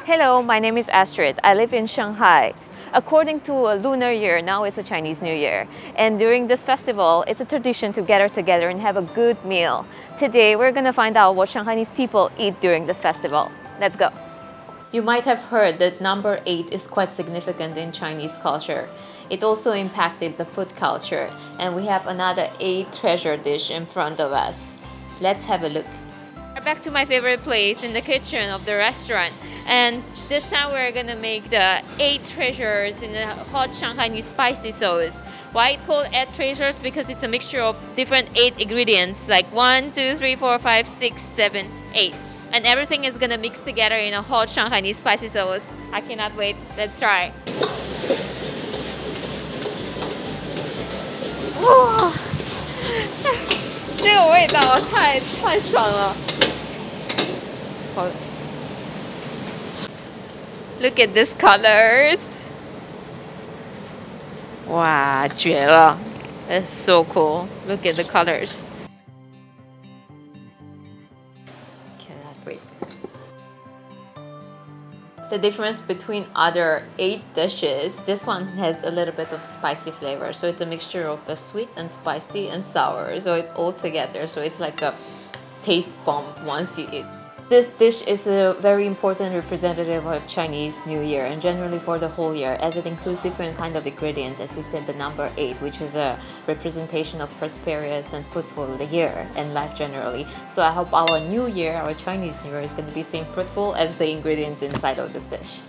Hello, my name is Astrid. I live in Shanghai. According to a lunar year, now it's a Chinese New Year. And during this festival, it's a tradition to gather together and have a good meal. Today, we're gonna find out what Shanghainese people eat during this festival. Let's go. You might have heard that number 8 is quite significant in Chinese culture. It also impacted the food culture. And we have another 8 treasure dish in front of us. Let's have a look. Back to my favorite place in the kitchen of the restaurant, and this time we're gonna make the 8 treasures in the hot Shanghainese spicy sauce. Why it called 8 treasures? Because it's a mixture of different 8 ingredients, like 1, 2, 3, 4, 5, 6, 7, 8, and everything is gonna mix together in a hot Shanghainese spicy sauce. I cannot wait. Let's try. Wow. 这个味道太爽了。 Look at these colors. 哇，绝了! It's so cool. Look at the colors. Cannot wait. The difference between other 8 dishes, this one has a little bit of spicy flavor. So it's a mixture of the sweet and spicy and sour. So it's all together. So it's like a taste bomb once you eat. This dish is a very important representative of Chinese New Year and generally for the whole year, as it includes different kind of ingredients, as we said, the number 8, which is a representation of prosperous and fruitful year and life generally. So I hope our New Year, our Chinese New Year, is going to be same fruitful as the ingredients inside of this dish.